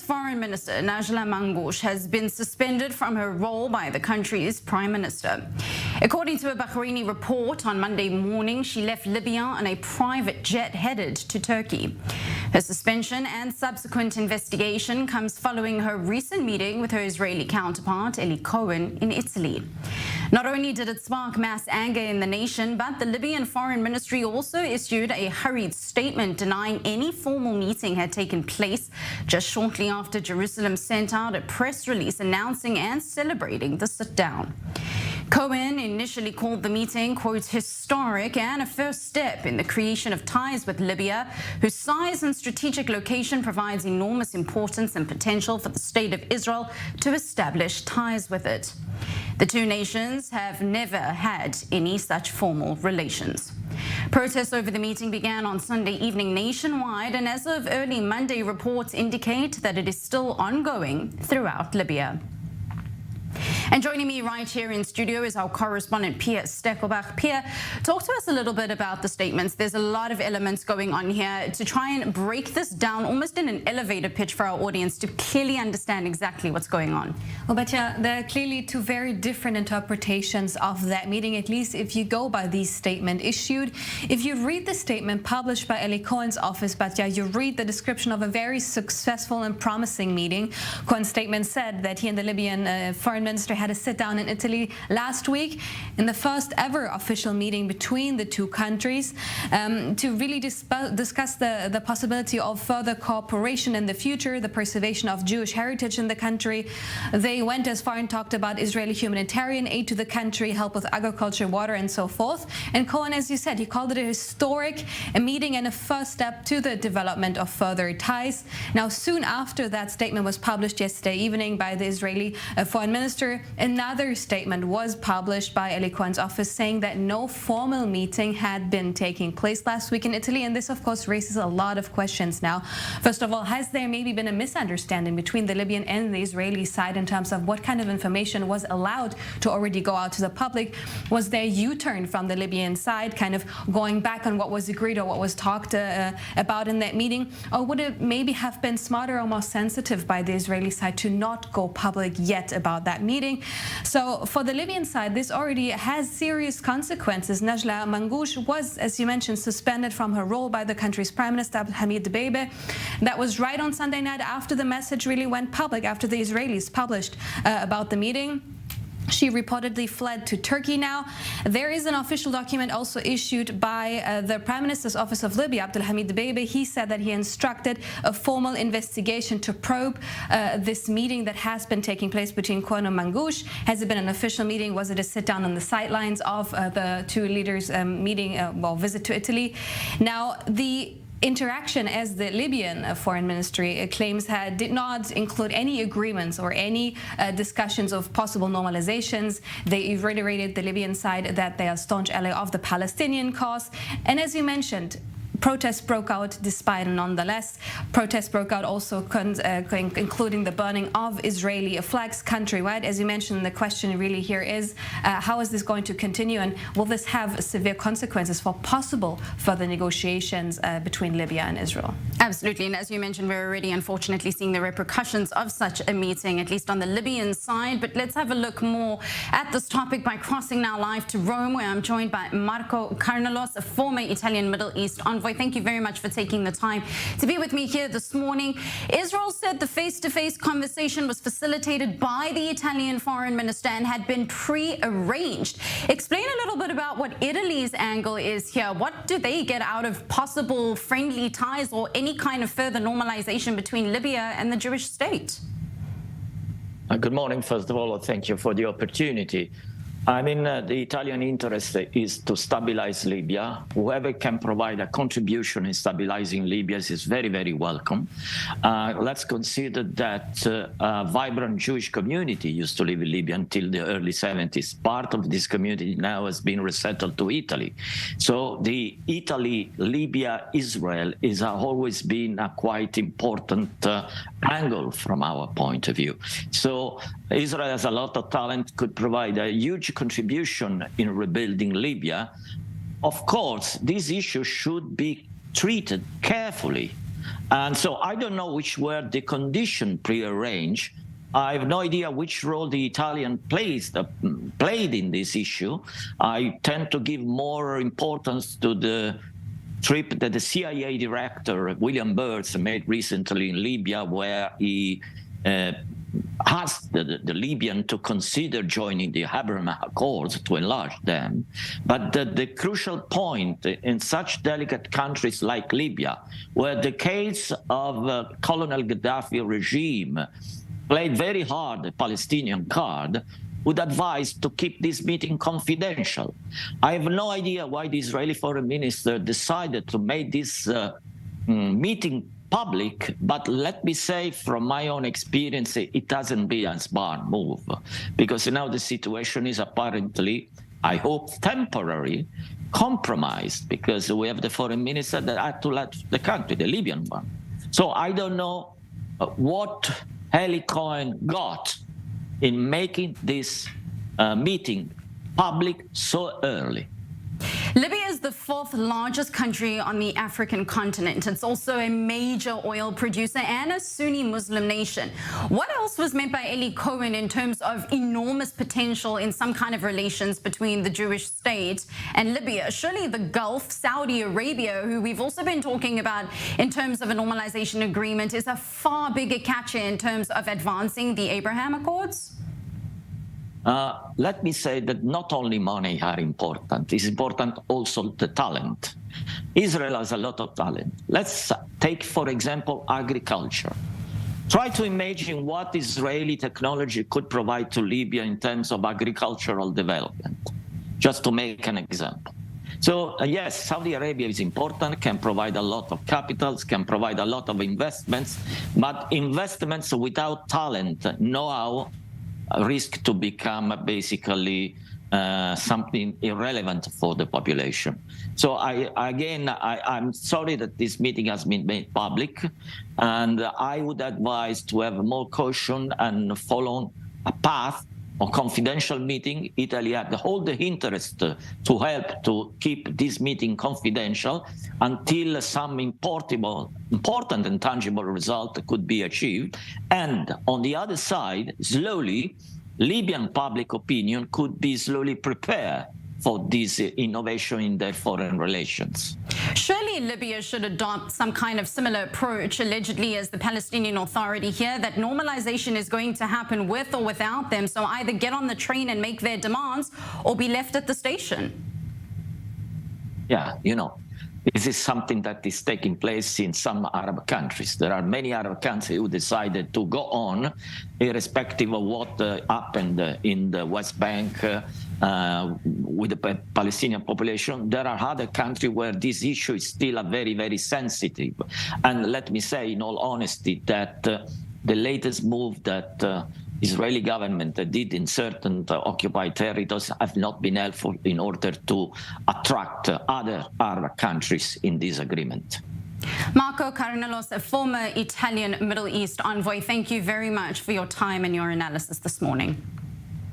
Foreign Minister Najla Mangoush has been suspended from her role by the country's Prime Minister. According to a Bahraini report on Monday morning, she left Libya on a private jet headed to Turkey. Her suspension and subsequent investigation comes following her recent meeting with her Israeli counterpart, Cohen, in Italy. Not only did it spark mass anger in the nation, but the Libyan Foreign Ministry also issued a hurried statement denying any formal meeting had taken place just shortly after Jerusalem sent out a press release announcing and celebrating the sit-down. Cohen initially called the meeting, quote, historic and a first step in the creation of ties with Libya, whose size and strategic location provides enormous importance and potential for the state of Israel to establish ties with it. The two nations have never had any such formal relations. Protests over the meeting began on Sunday evening nationwide, and as of early Monday, reports indicate that it is still ongoing throughout Libya. And joining me right here in studio is our correspondent, Steckelberg. Pierre, talk to us a little bit about the statements. There's a lot of elements going on here to try and break this down almost in an elevator pitch for our audience to clearly understand exactly what's going on. Well, but yeah, there are clearly two very different interpretations of that meeting, at least if you go by the statement issued. If you read the statement published by Cohen's office, but yeah, you read the description of a very successful and promising meeting. Cohen's statement said that he and the Libyan foreign minister had a sit-down in Italy last week in the first ever official meeting between the two countries to really discuss the possibility of further cooperation in the future, the preservation of Jewish heritage in the country. They went as far and talked about Israeli humanitarian aid to the country, help with agriculture, water, and so forth. And Cohen, as you said, he called it a historic meeting and a first step to the development of further ties. Now, soon after that statement was published yesterday evening by the Israeli foreign minister, another statement was published by Cohen's office saying that no formal meeting had been taking place last week in Italy. And this, of course, raises a lot of questions now. First of all, has there maybe been a misunderstanding between the Libyan and the Israeli side in terms of what kind of information was allowed to already go out to the public? Was there a U-turn from the Libyan side, kind of going back on what was agreed or what was talked about in that meeting? Or would it maybe have been smarter or more sensitive by the Israeli side to not go public yet about that meeting? So for the Libyan side, this already has serious consequences. Najla Mangoush was, as you mentioned, suspended from her role by the country's Prime Minister Hamid Dbeibeh. That was right on Sunday night after the message really went public, after the Israelis published about the meeting. She reportedly fled to Turkey now. There is an official document also issued by the Prime Minister's Office of Libya, Hamid Dbeibeh. He said that he instructed a formal investigation to probe this meeting that has been taking place between Cohen and Mangoush. Has it been an official meeting? Was it a sit-down on the sidelines of the two leaders' visit to Italy? Now, the interaction, as the Libyan foreign ministry claims, did not include any agreements or any discussions of possible normalizations. They reiterated, the Libyan side, that they are staunch ally of the Palestinian cause. And as you mentioned, protests broke out despite, nonetheless. Protests broke out also including the burning of Israeli flags countrywide. As you mentioned, the question really here is, how is this going to continue, and will this have severe consequences for possible further negotiations between Libya and Israel? Absolutely, and as you mentioned, we're already unfortunately seeing the repercussions of such a meeting, at least on the Libyan side. But let's have a look more at this topic by crossing now live to Rome, where I'm joined by Carnelos, a former Italian Middle East envoy. Thank you very much for taking the time to be with me here this morning. Israel said the face-to-face conversation was facilitated by the Italian foreign minister and had been pre-arranged. Explain a little bit about what Italy's angle is here. What do they get out of possible friendly ties or any kind of further normalization between Libya and the Jewish state? Good morning. First of all, thank you for the opportunity. I mean, the Italian interest is to stabilize Libya. Whoever can provide a contribution in stabilizing Libya is very, very welcome. Let's consider that a vibrant Jewish community used to live in Libya until the early 70s. Part of this community now has been resettled to Italy. So the Italy, Libya, Israel has always been a quite important angle from our point of view. So Israel has a lot of talent, could provide a huge contribution in rebuilding Libya. Of course, this issue should be treated carefully And so I don't know which were the conditions prearranged. I have no idea which role the Italian played in this issue. I tend to give more importance to the trip that the CIA director, William Burns, made recently in Libya, where he asked the Libyan to consider joining the Abraham Accords to enlarge them. But the crucial point in such delicate countries like Libya, where the case of Colonel Gaddafi regime played very hard the Palestinian card, would advise to keep this meeting confidential. I have no idea why the Israeli foreign minister decided to make this meeting public, but let me say from my own experience, it hasn't been a smart move, because now the situation is apparently, I hope, temporary, compromised, because we have the foreign minister that had to let the country, the Libyan one. So I don't know what Eli Cohen got in making this meeting public so early. Libya is the fourth largest country on the African continent. It's also a major oil producer and a Sunni Muslim nation. What else was meant by Eli Cohen in terms of enormous potential in some kind of relations between the Jewish state and Libya? Surely the Gulf, Saudi Arabia, who we've also been talking about in terms of a normalization agreement, is a far bigger catcher in terms of advancing the Abraham Accords? Let me say that not only money are important, it's important also the talent. Israel has a lot of talent. Let's take, for example, agriculture. Try to imagine what Israeli technology could provide to Libya in terms of agricultural development, just to make an example. So yes, Saudi Arabia is important, can provide a lot of capitals, can provide a lot of investments, but investments without talent, know-how, risk to become basically something irrelevant for the population. So I'm sorry that this meeting has been made public, and I would advise to have more caution and follow a path of confidential meeting. Italy had all the interest to help to keep this meeting confidential until some important and tangible result could be achieved. And on the other side, slowly, Libyan public opinion could be slowly prepared for this innovation in their foreign relations. Surely Libya should adopt some kind of similar approach, allegedly as the Palestinian Authority here, that normalization is going to happen with or without them. So either get on the train and make their demands or be left at the station. Yeah, this is something that is taking place in some Arab countries. There are many Arab countries who decided to go on, irrespective of what happened in the West Bank with the Palestinian population. There are other countries where this issue is still very, very sensitive. And let me say, in all honesty, that the latest move that Israeli government did in certain occupied territories have not been helpful in order to attract other Arab countries in this agreement. Marco Carnelos, a former Italian Middle East envoy, thank you very much for your time and your analysis this morning.